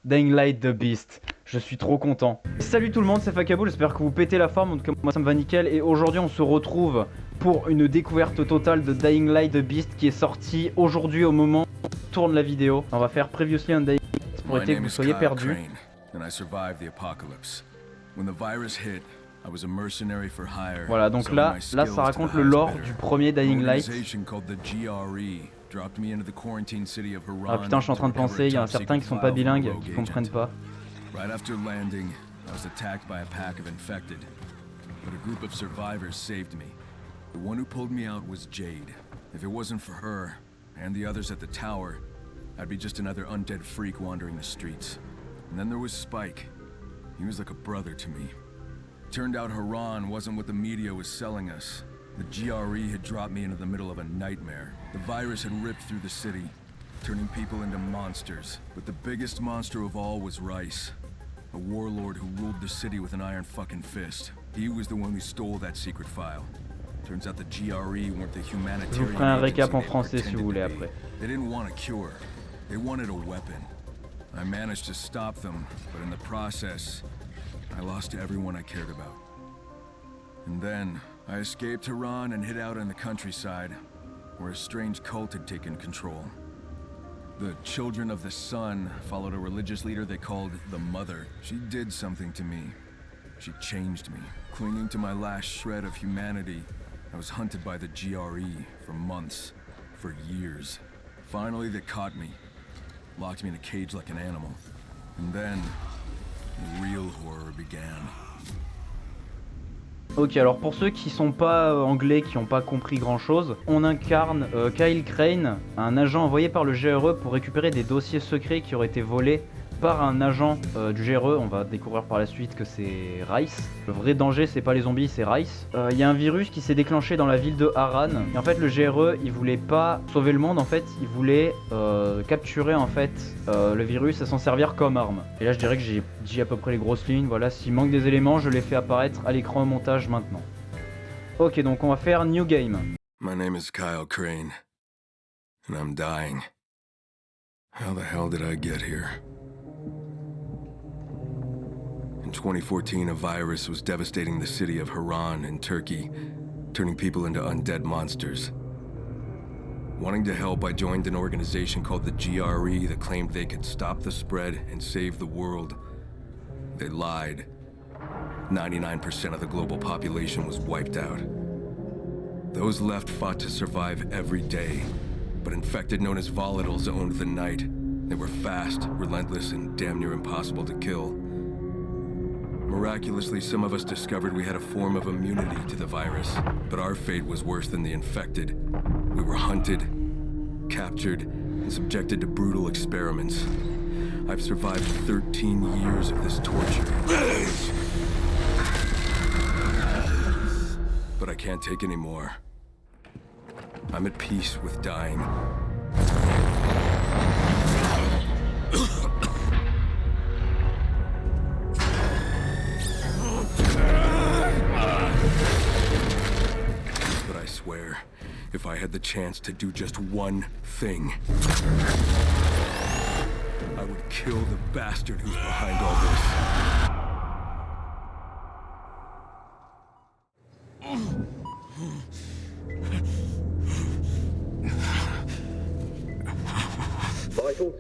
Dying Light The Beast. Je suis trop content. Salut tout le monde, c'est Fakabo, j'espère que vous pétez la forme, en tout cas moi ça me va nickel. Et aujourd'hui on se retrouve pour une découverte totale de Dying Light The Beast qui est sorti aujourd'hui au moment où on tourne la vidéo. On va faire Previously on Dying Light pour éviter que vous soyez perdus. Voilà, donc là ça raconte le lore du premier Dying Light. Ah putain, je suis en train de penser, il y en a certains qui sont pas bilingues, qui comprennent pas. Right after landing, I was attacked by a pack of infected, but a group of survivors saved me. The one who pulled me out was Jade. If it wasn't for her, and the others at the tower, I'd be just another undead freak wandering the streets. And then there was Spike. He was like a brother to me. Turned out Haran wasn't what the media was selling us. The GRE had dropped me into the middle of a nightmare. The virus had ripped through the city, turning people into monsters. But the biggest monster of all was Rice, a warlord who ruled the city with an iron fucking fist. He was the one who stole that secret file. Turns out the GRE weren't the humanitarian. Je vous ferai un récap en français si vous voulez après. They didn't want a cure. They wanted a weapon. I managed to stop them, but in the process, I lost everyone I cared about. And then, I escaped Haran and hid out in the countryside, where a strange cult had taken control. The Children of the Sun followed a religious leader they called the Mother. She did something to me. She changed me. Clinging to my last shred of humanity, I was hunted by the GRE for months, for years. Finally, they caught me, locked me in a cage like an animal. And then, the real horror began. Ok, alors pour ceux qui sont pas anglais, qui n'ont pas compris grand chose, on incarne Kyle Crane, un agent envoyé par le GRE pour récupérer des dossiers secrets qui auraient été volés par un agent du GRE. On va découvrir par la suite que c'est Rice. Le vrai danger, c'est pas les zombies, c'est Rice. Il y a un virus qui s'est déclenché dans la ville de Haran. Et en fait, le GRE, il voulait pas sauver le monde, en fait, il voulait capturer en fait le virus et s'en servir comme arme. Et là, je dirais que j'ai dit à peu près les grosses lignes. Voilà, s'il manque des éléments, je les fais apparaître à l'écran au montage maintenant. Ok, donc on va faire New Game. My name is Kyle Crane, and I'm dying. How the hell did I get here? In 2014, a virus was devastating the city of Haran in Turkey, turning people into undead monsters. Wanting to help, I joined an organization called the GRE that claimed they could stop the spread and save the world. They lied. 99% of the global population was wiped out. Those left fought to survive every day, but infected known as volatiles owned the night. They were fast, relentless, and damn near impossible to kill. Miraculously, some of us discovered we had a form of immunity to the virus, but our fate was worse than the infected. We were hunted, captured, and subjected to brutal experiments. I've survived 13 years of this torture. But I can't take any more. I'm at peace with dying. But I swear, if I had the chance to do just one thing, I would kill the bastard who's behind all this. Vitals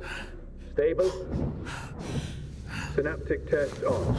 stable. Synaptic test on.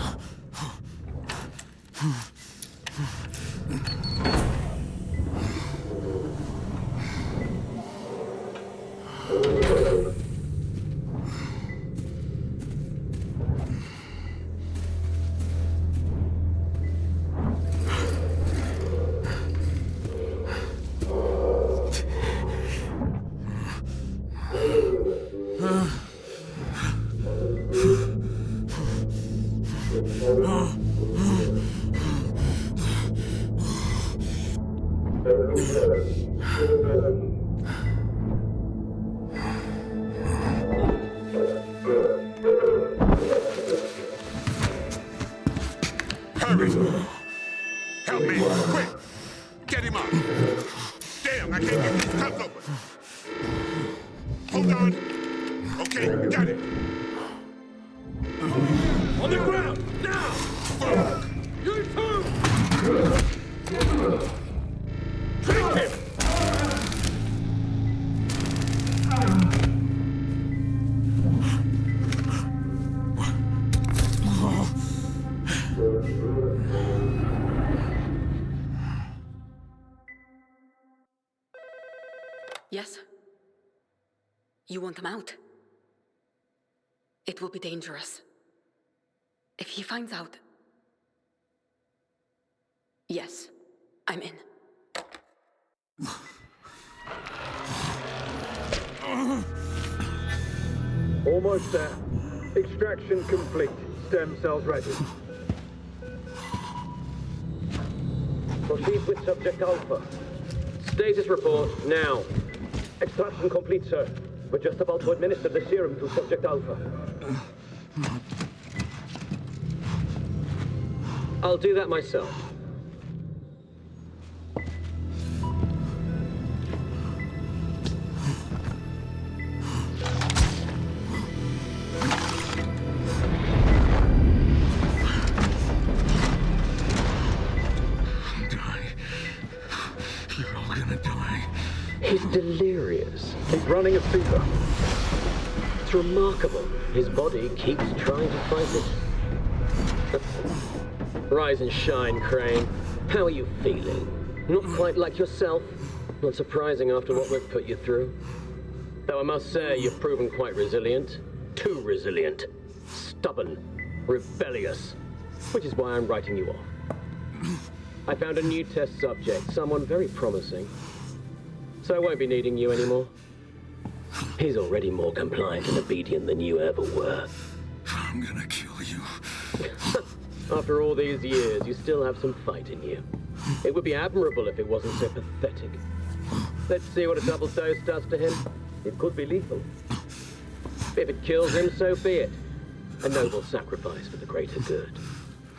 Hurry! Help me! Quick! Get him up! Damn, I can't get these cuffs open! Hold on! Okay, got it! Yes? You want him out? It will be dangerous. If he finds out... Yes, I'm in. Almost there. Extraction complete. Stem cells ready. Proceed with Subject Alpha. Status report, now. Extraction complete, sir. We're just about to administer the serum to Subject Alpha. I'll do that myself. He's delirious. He's running a fever. It's remarkable. His body keeps trying to fight it. Rise and shine, Crane. How are you feeling? Not quite like yourself? Not surprising after what we've put you through. Though I must say, you've proven quite resilient. Too resilient. Stubborn. Rebellious. Which is why I'm writing you off. I found a new test subject, someone very promising. So I won't be needing you anymore. He's already more compliant and obedient than you ever were. I'm gonna kill you. After all these years, you still have some fight in you. It would be admirable if it wasn't so pathetic. Let's see what a double dose does to him. It could be lethal. If it kills him, so be it. A noble sacrifice for the greater good.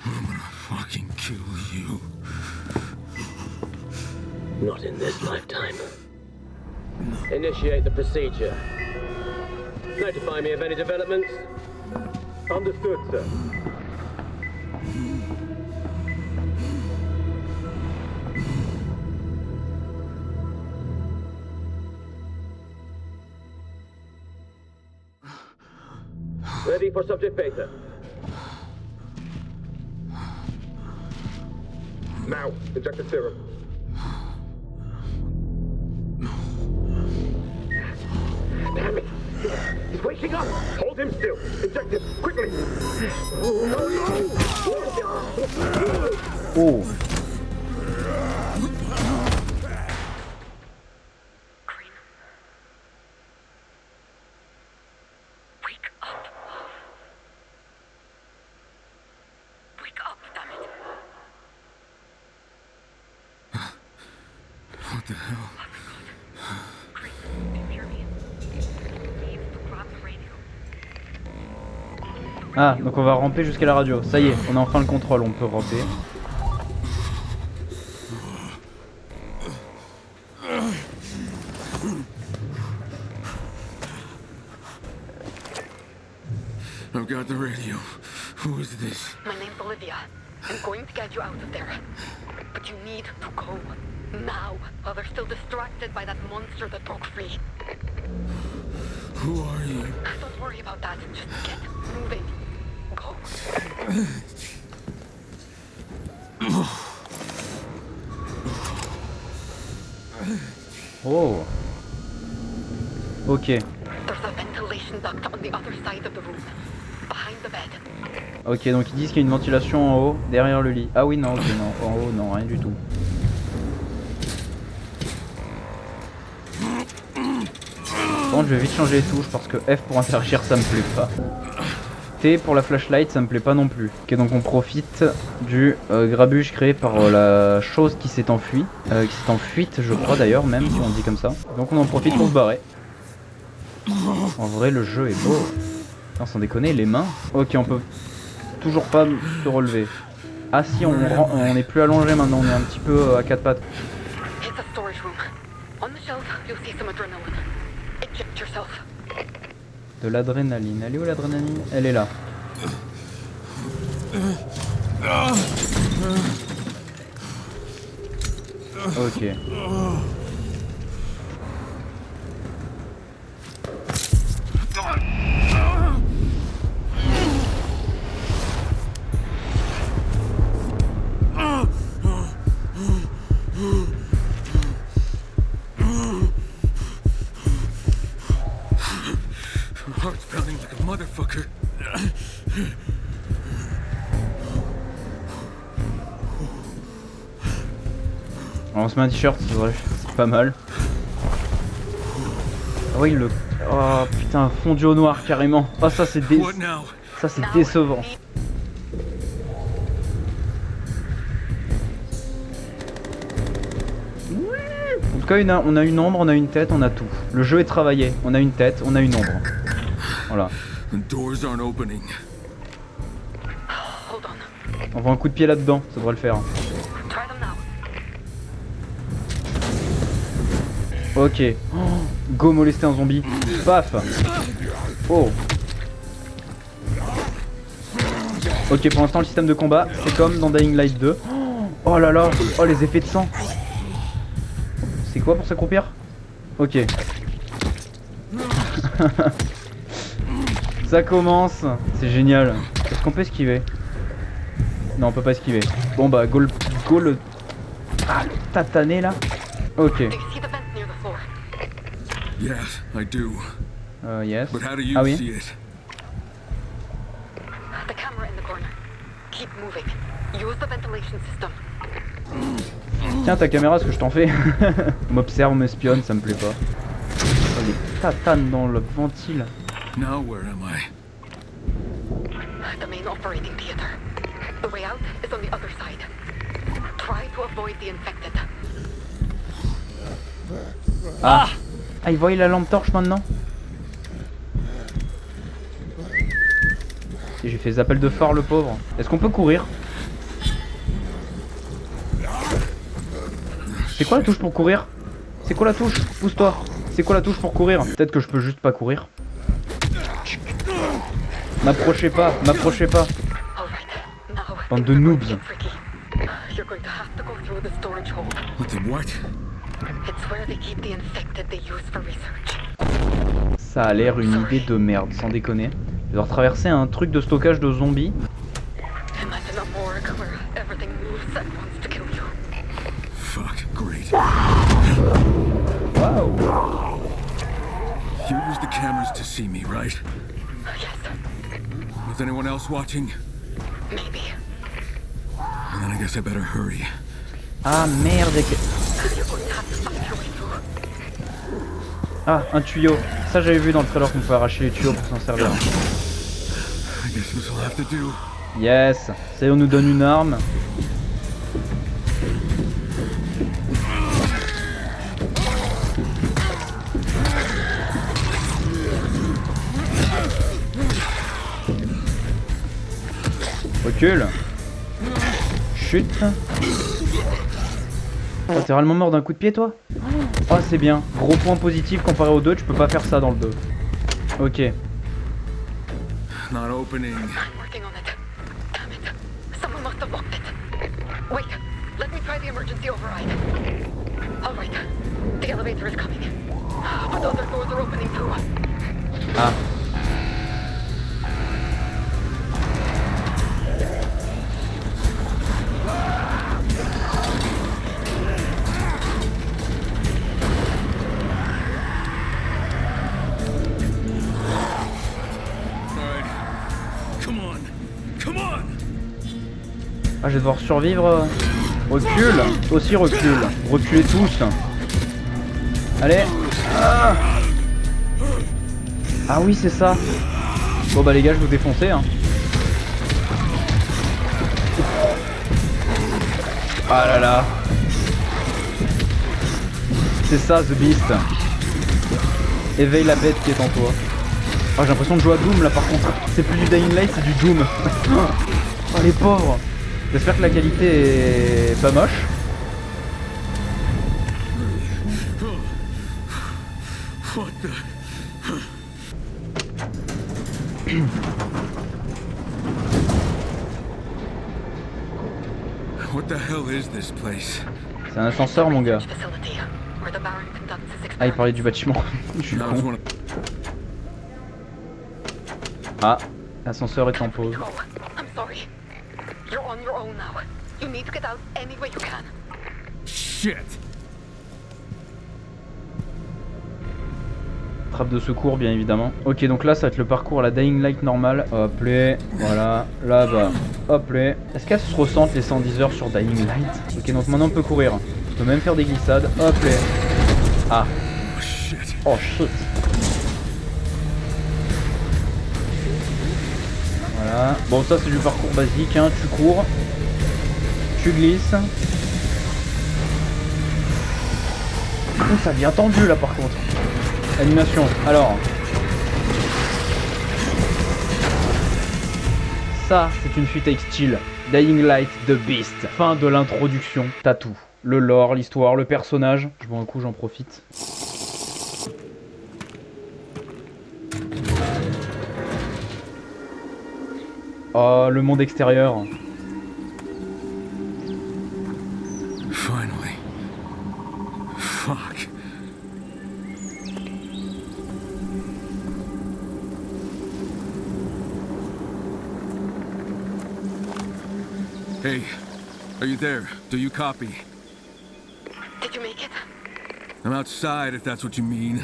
I'm gonna fucking kill you. Not in this lifetime. Initiate the procedure. Notify me of any developments. Understood, sir. Ready for subject beta. Now, inject the serum. Damn it! He's waking up! Hold him still! Inject him! Quickly! Oh. Crane. Wake up. Wake up, damn it. What the hell? Crane, do you hear me? Need to grab the radio. Ah, donc on va ramper jusqu'à la radio. Ça y est, on a enfin le contrôle, on peut ramper. I've got the radio. Who is this? My name's Olivia. I'm going to get you out of there. But you need to go. Now, while they're still distracted by that monster that broke free. Who are you? Don't worry about that. Just get moving. Go. Oh. Ok. There's a ventilation duct on the other side of the room. Behind the bed. Ok, donc ils disent qu'il y a une ventilation en haut, derrière le lit. Ah oui, non, ok, non, en haut, non, rien du tout. Bon, je vais vite changer les touches parce que F pour interagir ça me plaît pas. T pour la flashlight ça me plaît pas non plus. Ok, donc on profite du grabuge créé par la chose qui s'est enfuie. Qui s'est en fuite je crois d'ailleurs même si on dit comme ça. Donc on en profite pour se barrer. En vrai le jeu est beau. Non, sans déconner, les mains. Ok, on peut toujours pas se relever. Ah si, on est plus allongé maintenant, on est un petit peu à quatre pattes. It's a storage room. On the shelf, you'll see some adrenaline. Inject yourself. De l'adrénaline. Elle est où l'adrénaline? Elle est là. Ok. Alors, on se met un t-shirt, c'est vrai, c'est pas mal. Ah oui, le... Oh putain, fondu au noir carrément. Oh ça c'est What now? ça c'est décevant. En tout cas, on a une ombre, on a une tête, on a tout. Le jeu est travaillé. On a une tête, on a une ombre. Voilà. The doors aren't opening. Hold on. On voit un coup de pied là-dedans, ça devrait le faire. Try them now. Ok. Oh, go molester un zombie. Paf. Oh. Ok, pour l'instant, le système de combat, c'est comme dans Dying Light 2. Oh là là. Oh, les effets de sang. C'est quoi pour s'accroupir? Ok. Ça commence. C'est génial. Est-ce qu'on peut esquiver? Non, on peut pas esquiver. Bon bah, go le ah, le tatané là. Ok. Do you see the vent near the floor? Yes, I do. Yes. But how do you Ah oui. see it? The camera in the corner. Keep moving. Use the ventilation system. Tiens ta caméra, ce que je t'en fais. On m'observe, on m'espionne, ça me plaît pas. Oh, les tatanes dans le ventile. Now where am I? The main operating theater. The way out is on the other side. Try to avoid the infected. Ah, il voyait la lampe torche maintenant. Et j'ai fait des appels de phare le pauvre. Est-ce qu'on peut courir? C'est quoi la touche pour courir? C'est quoi la touche? Pousse-toi. C'est quoi la touche pour courir? Peut-être que je peux juste pas courir. M'approchez pas, m'approchez pas. All right. Now. Bande de noobs. It's tricky. You're going to have to go through the storage hold. What the what? It's where they keep the infected they use for research. Ça a l'air une idée de merde, sans déconner. Je dois traverser un truc de stockage de zombies. Imagine a morgue where everything moves and wants to kill you. Fuck, great. Waouh. You use the cameras to see me, right? Yes, Is anyone else watching? maybe. And then I guess I better hurry. Ah merde. You're going to have to find your way through. Ah, un tuyau. Ça j'avais vu dans le trailer qu'on peut arracher les tuyaux pour s'en servir. I guess this will have to do. Yes. Ça y est, on nous donne une arme. Recule. Chute. Oh, t'es réellement mort d'un coup de pied toi? Oh c'est bien. Gros point positif comparé aux deux, tu peux pas faire ça dans le 2. Ok. Not opening. I'm working on it. Damn it. Someone must have locked it. Wait, let me try the emergency override. All right. The elevator is coming. But other doors are opening too. Ah. Alright. Come on. Come on! Ah, je vais devoir survivre. Recule. Aussi recule. Reculez tous. Allez. Ah, ah oui, c'est ça. Bon bah les gars, je vais vous défoncer hein. Ah là là. C'est ça, The Beast. Éveille la bête qui est en toi. Oh, j'ai l'impression de jouer à Doom là par contre. C'est plus du Dying Light, c'est du Doom. Oh les pauvres. J'espère que la qualité est pas moche. What the? What the hell is this place? C'est un ascenseur mon gars. Facility, where the Baron conducts his Ah, il parlait experiments. du bâtiment. Je suis That was con. one of... Ah, l'ascenseur est en pause. Go. I'm sorry. You're on your own now. You need to get out any way you can. Shit! Trappe de secours, bien évidemment. Ok, donc là, ça va être le parcours à la Dying Light normale. Hop là, voilà, là-bas. Hop là. Est-ce qu'elles se ressentent les 110 heures sur Dying Light? Ok, donc maintenant on peut courir. On peut même faire des glissades. Hop là. Ah. Oh shit. Voilà. Bon, ça c'est du parcours basique, hein. Tu cours. Tu glisses. Oh, ça devient tendu là par contre. Animation. Alors. Ça, c'est une suite avec style. Dying Light The Beast. Fin de l'introduction. T'as tout. Le lore, l'histoire, le personnage. Je bois un coup, j'en profite. Oh, le monde extérieur. Finally. Fuck. Hey, are you there? Do you copy? Did you make it? I'm outside, if that's what you mean.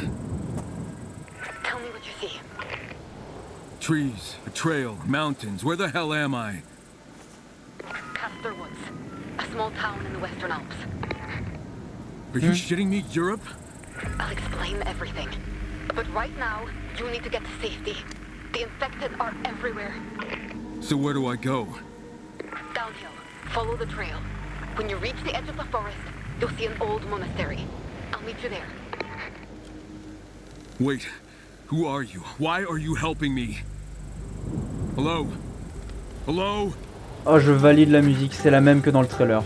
Tell me what you see. Trees, a trail, mountains. Where the hell am I? Castor Woods, a small town in the Western Alps. Are you shitting me? Europe? I'll explain everything. But right now, you need to get to safety. The infected are everywhere. So where do I go? Downhill. Follow the trail. When you reach the edge of the forest, you'll see an old monastery. I'll meet you there. Wait, who are you? Why are you helping me? Hello? Hello? Oh, je valide la musique, c'est la même que dans le trailer.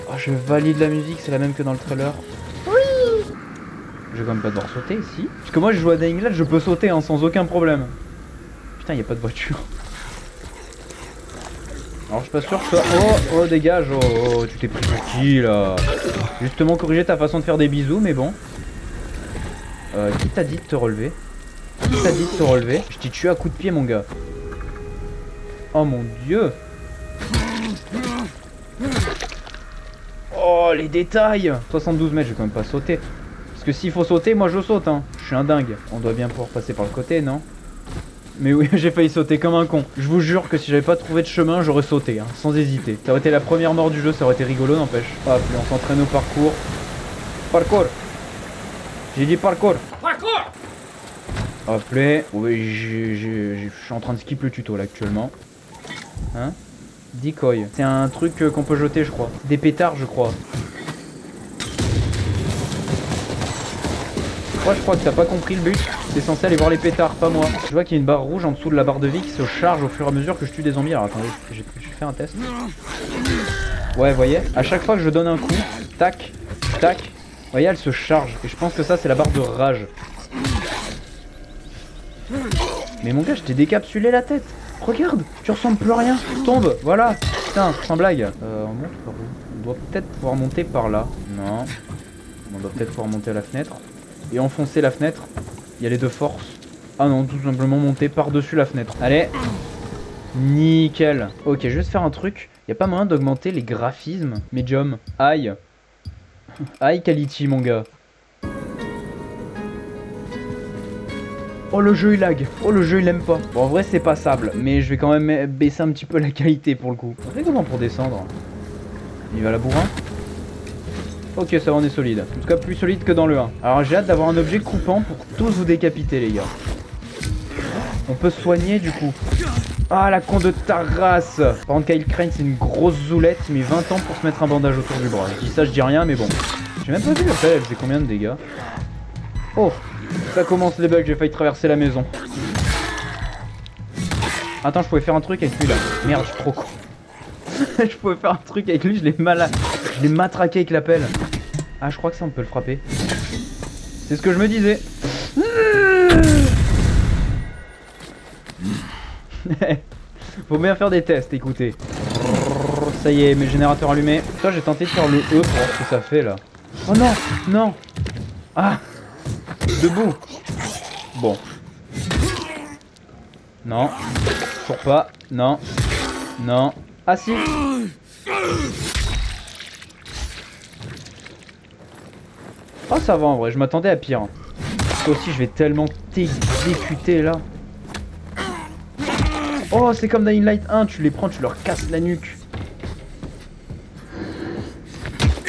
Oh, je valide la musique, c'est la même que dans le trailer. Oui. Je vais quand même pas devoir sauter ici. Parce que moi, je joue à Dying Light, je peux sauter hein, sans aucun problème. Putain, y a pas de voiture. Alors, je suis pas sûr que ça... Oh, dégage. Oh, tu t'es pris pour qui, là? Justement, corriger ta façon de faire des bisous, mais bon. Qui t'a dit de te relever? Qui t'a dit de te relever? Je t'ai tué à coups de pied, mon gars. Oh, mon Dieu. Oh, les détails. 72 mètres, je vais quand même pas sauter. Parce que s'il faut sauter, moi je saute, hein. Je suis un dingue. On doit bien pouvoir passer par le côté, non? Mais oui, j'ai failli sauter comme un con. Je vous jure que si j'avais pas trouvé de chemin, j'aurais sauté, hein, sans hésiter. Ça aurait été la première mort du jeu, ça aurait été rigolo, n'empêche. Hop, là, on s'entraîne au parcours. Parcours. J'ai dit parcours. Parcours. Hop là. Oui, je suis en train de skip le tuto là actuellement. Hein? Decoy. C'est un truc qu'on peut jeter, je crois. Des pétards, je crois. Moi, je crois que t'as pas compris le but. T'es censé aller voir les pétards, pas moi. Je vois qu'il y a une barre rouge en dessous de la barre de vie qui se charge au fur et à mesure que je tue des zombies. Alors attendez, je vais faire un test. Ouais, voyez, à chaque fois que je donne un coup, tac, tac, voyez, elle se charge. Et je pense que ça, c'est la barre de rage. Mais mon gars, je t'ai décapsulé la tête. Regarde, tu ressembles plus à rien. Tombe, voilà. Putain, sans blague. On monte par où? On doit peut-être pouvoir monter par là. Non. On doit peut-être pouvoir monter à la fenêtre. Et enfoncer la fenêtre. Il y a les deux forces. Ah non, tout simplement monter par-dessus la fenêtre. Allez. Nickel. Ok, je vais juste faire un truc. Y a pas moyen d'augmenter les graphismes. Medium. Aïe. Aïe quality, mon gars. Oh, le jeu il lag. Oh, le jeu il aime pas. Bon, en vrai c'est passable, mais je vais quand même baisser un petit peu la qualité pour le coup. On fait comment pour descendre? Il va à la bourrin. Ok, ça va, on est solide. En tout cas plus solide que dans le 1. Alors j'ai hâte d'avoir un objet coupant pour tous vous décapiter, les gars. On peut se soigner du coup. Ah, la con de ta race. Par contre, Kyle Crane c'est une grosse zoulette. Il met 20 ans pour se mettre un bandage autour du bras. Je dis ça, je dis rien, mais bon. J'ai même pas vu après, elle faisait combien de dégâts? Oh, ça commence les bugs, j'ai failli traverser la maison. Attends, je pouvais faire un truc avec lui là. Merde, je suis trop con. Je pouvais faire un truc avec lui, je l'ai matraqué avec la pelle. Ah, je crois que ça on peut le frapper. C'est ce que je me disais. Faut bien faire des tests, écoutez. Ça y est, mes générateurs allumés. Toi, j'ai tenté de faire le E pour voir ce que ça fait là. Oh non, non. Ah, debout. Bon. Non. Toujours pas. Non. Non. Ah si. Oh ça va en vrai, je m'attendais à pire. Toi aussi je vais tellement t'exécuter là. Oh c'est comme Dying Light 1, tu les prends, tu leur casses la nuque.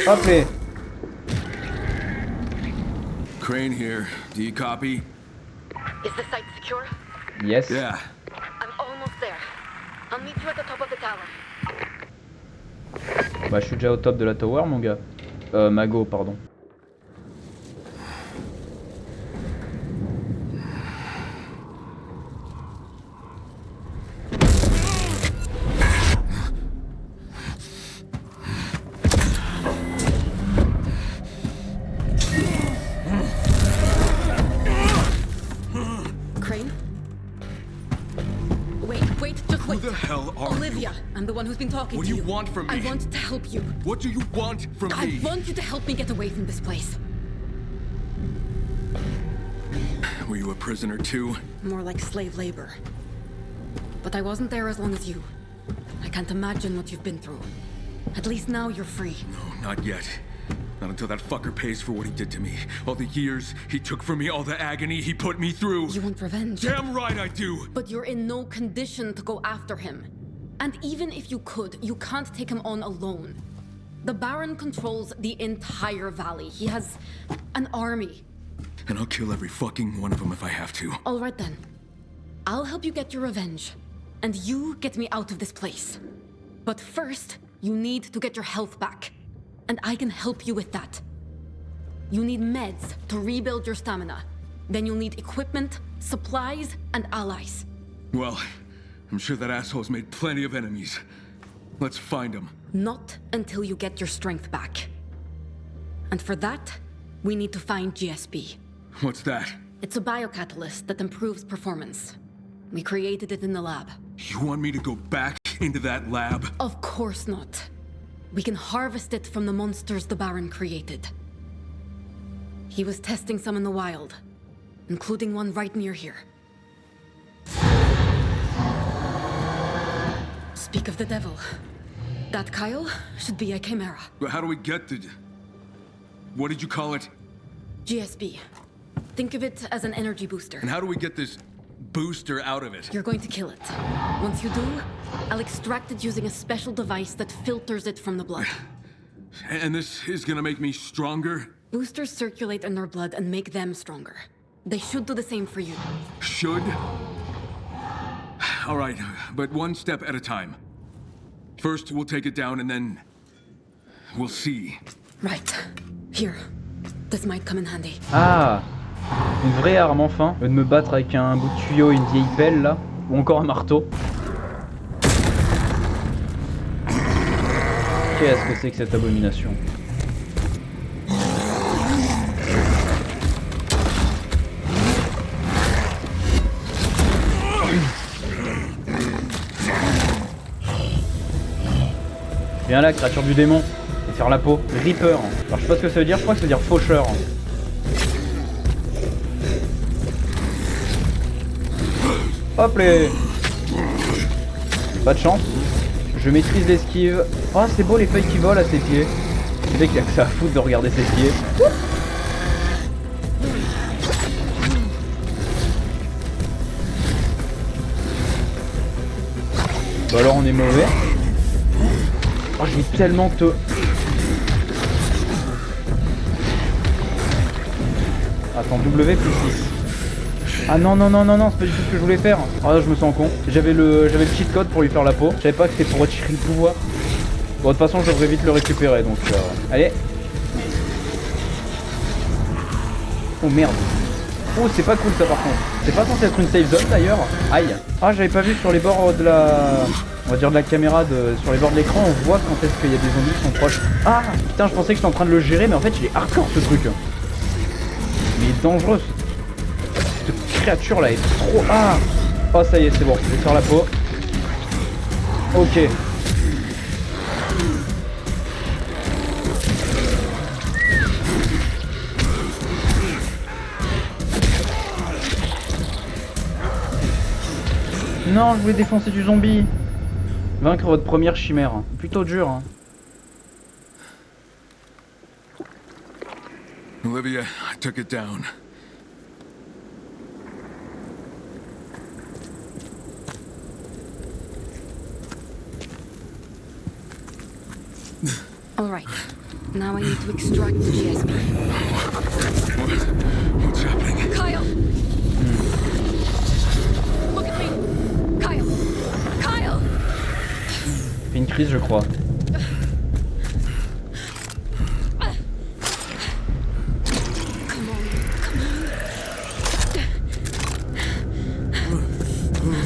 Hop les. Crane here. Do you copy? Is the site secure? Yes. Yeah. I'm almost there. I'll meet you at the top of the tower. Bah je suis déjà au top de la tower mon gars. Mago pardon. Crane? Wait, just Who wait. the hell are Olivia, I'm the one who's been talking What to do you. you want from me? I want to help you. you? What do you want from I me? want you to help me get away from this place. Were you a prisoner too? More like slave labor. But I wasn't there as long as you. I can't imagine what you've been through. At least now you're free. No, not yet. Not until that fucker pays for what he did to me. All the years he took from me, all the agony he put me through. You want revenge? Damn right I do! But you're in no condition to go after him. And even if you could, you can't take him on alone. The Baron controls the entire valley. He has an army. And I'll kill every fucking one of them if I have to. All right then. I'll help you get your revenge. And you get me out of this place. But first, you need to get your health back. And I can help you with that. You need meds to rebuild your stamina. Then you'll need equipment, supplies, and allies. Well, I'm sure that asshole's made plenty of enemies. Let's find him. Not until you get your strength back. And for that, we need to find GSP. What's that? It's a biocatalyst that improves performance. We created it in the lab. You want me to go back into that lab? Of course not. We can harvest it from the monsters the Baron created. He was testing some in the wild, including one right near here. Speak of the devil. That Kyle should be a chimera. But how do we get the... What did you call it? GSB. Think of it as an energy booster. And how do we get this booster out of it? You're going to kill it. Once you do, I'll extract it using a special device that filters it from the blood. And this is gonna make me stronger? Boosters circulate in their blood and make them stronger. They should do the same for you. Should? All right, but one step at a time. First, we'll take it down and then... we'll see. Right. Here. This might come in handy. Ah, une vraie arme enfin. Au lieu de me battre avec un bout de tuyau et une vieille pelle là. Ou encore un marteau. Qu'est-ce que c'est que cette abomination? Viens là, créature du démon. Et faire la peau. Reaper. Alors je sais pas ce que ça veut dire, je crois que ça veut dire faucheur. Hop les. Pas de chance. Je maîtrise l'esquive. Oh c'est beau les feuilles qui volent à ses pieds. Le mec il a que ça à foutre de regarder ses pieds. Bah alors on est mauvais. Oh je vais tellement te... Attends, W plus 6. Ah non non non non non, c'est pas du tout ce que je voulais faire. Ah je me sens con. J'avais le cheat code pour lui faire la peau. Je savais pas que c'était pour retirer le pouvoir. Bon de toute façon je devrais vite le récupérer donc allez. Oh merde. Oh c'est pas cool ça par contre. C'est pas censé être une safe zone d'ailleurs. Aïe. Ah j'avais pas vu sur les bords de la... On va dire de la caméra, sur les bords de l'écran, on voit quand est-ce qu'il y a des zombies qui sont proches. Ah putain je pensais que j'étais en train de le gérer mais en fait il est hardcore ce truc. Mais il est dangereux. Cette créature là est trop... Ah. Oh ça y est c'est bon, je vais faire la peau. Ok. Non, je voulais défoncer du zombie. Vaincre votre première chimère. Plutôt dur. Hein. Olivia, I took it down. All right. Now I need to extract the GSP. What's happening? Kyle! Look at me! Kyle! Kyle! Fait une crise, je crois. Come on, come on.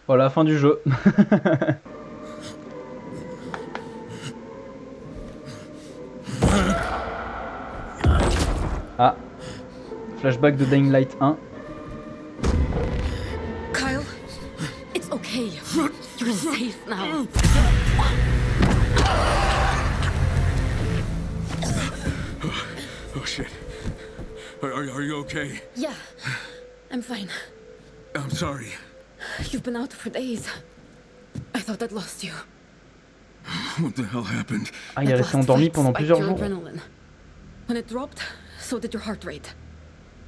Voilà, fin du jeu. Ah. Flashback de Dying Light 1. Kyle, it's okay. You're safe now. Oh shit. Are you okay? Yeah, I'm fine. I'm sorry. You've been out for days. I thought I'd lost you. What the hell happened? Ah, il est That resté last endormi fight pendant spiked plusieurs your jours. adrenaline. When it dropped, so did your heart rate.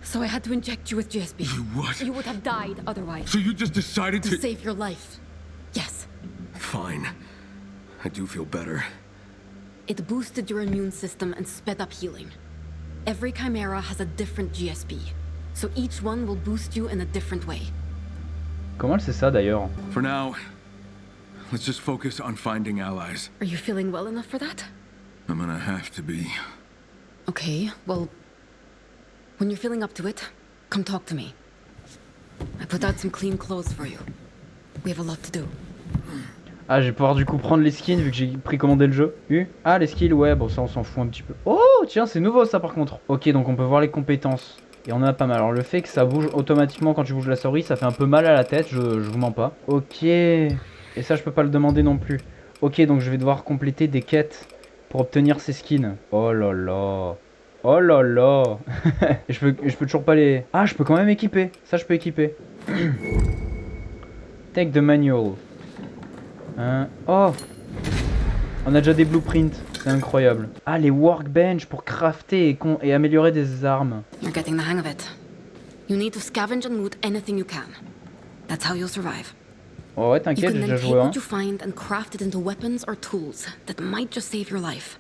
So I had to inject you with GSP. You what? You would have died otherwise. So you just decided To to... save your life. Yes. Fine. I do feel better. It boosted your immune system and sped up healing. Every chimera has a different GSP, so each one will boost you in a different way. Comment elle sait ça d'ailleurs? For now, let's just focus on finding allies. Are you feeling well enough for that? I'm gonna have to be. Okay, well, when you're feeling up to it, come talk to me. I put out some clean clothes for you. We have a lot to do. Ah, je vais pouvoir du coup prendre les skins vu que j'ai précommandé le jeu. Ah, les skills, ouais, bon ça on s'en fout un petit peu. Oh, tiens, c'est nouveau ça par contre. Ok, donc on peut voir les compétences. Et on en a pas mal. Alors le fait que ça bouge automatiquement quand tu bouges la souris, ça fait un peu mal à la tête, je vous mens pas. Ok. Et ça je peux pas le demander non plus. Ok, donc je vais devoir compléter des quêtes pour obtenir ces skins. Oh là là. Oh là là. Et je peux toujours pas les... Ah, je peux quand même équiper. Ça je peux équiper. Take the manual. Oh. On a déjà des blueprints. C'est incroyable. Ah, les workbench pour crafter et améliorer des armes. You're getting the hang of it. You need to scavenge and loot anything you can. That's how you'll survive. Oh ouais, You t'inquiète, can j'ai then déjà take joué, hein. what you find and craft it into weapons or tools that might just save your life.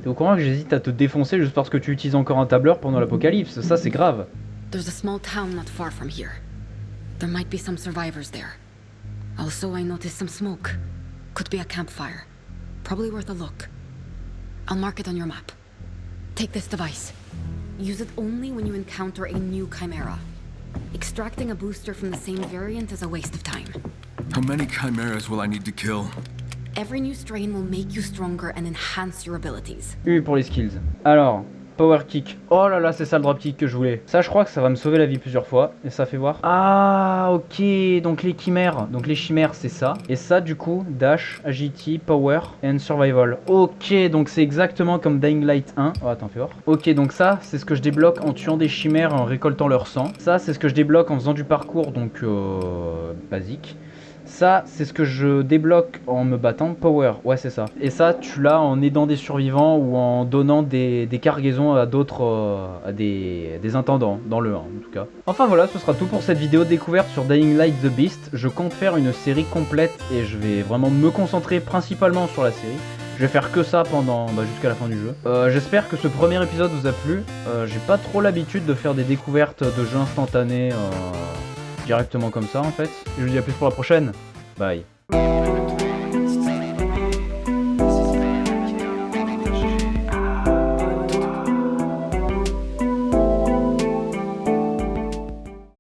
T'es au courant que j'hésite à te défoncer juste parce que tu utilises encore un tableur pendant l'apocalypse? Ça, c'est grave. There's a small town not far from here. There might be some survivors there. Also, I noticed some smoke. Could be a campfire. Probably worth a look. I'll mark it on your map. Take this device. Use it only when you encounter a new chimera. Extracting a booster from the same variant is a waste of time. How many chimeras will I need to kill? Every new strain will make you stronger and enhance your abilities. U pour les skills. Alors, power kick. Oh là là, c'est ça le drop kick que je voulais. Ça, je crois que ça va me sauver la vie plusieurs fois. Et ça fait voir. Ah, ok. Donc les chimères. Donc les chimères, c'est ça. Et ça, du coup, dash, agility, power and survival. Ok, donc c'est exactement comme Dying Light 1. Oh, attends, fais voir. Ok, donc ça, c'est ce que je débloque en tuant des chimères et en récoltant leur sang. Ça, c'est ce que je débloque en faisant du parcours, donc basique. Ça, c'est ce que je débloque en me battant. Power, ouais, c'est ça. Et ça, tu l'as en aidant des survivants ou en donnant des cargaisons à d'autres, à des intendants, dans le 1 en tout cas. Enfin voilà, ce sera tout pour cette vidéo découverte sur Dying Light The Beast. Je compte faire une série complète et je vais vraiment me concentrer principalement sur la série. Je vais faire que ça pendant jusqu'à la fin du jeu. J'espère que ce premier épisode vous a plu. J'ai pas trop l'habitude de faire des découvertes de jeux instantanés directement comme ça en fait. Je vous dis à plus pour la prochaine. Bye.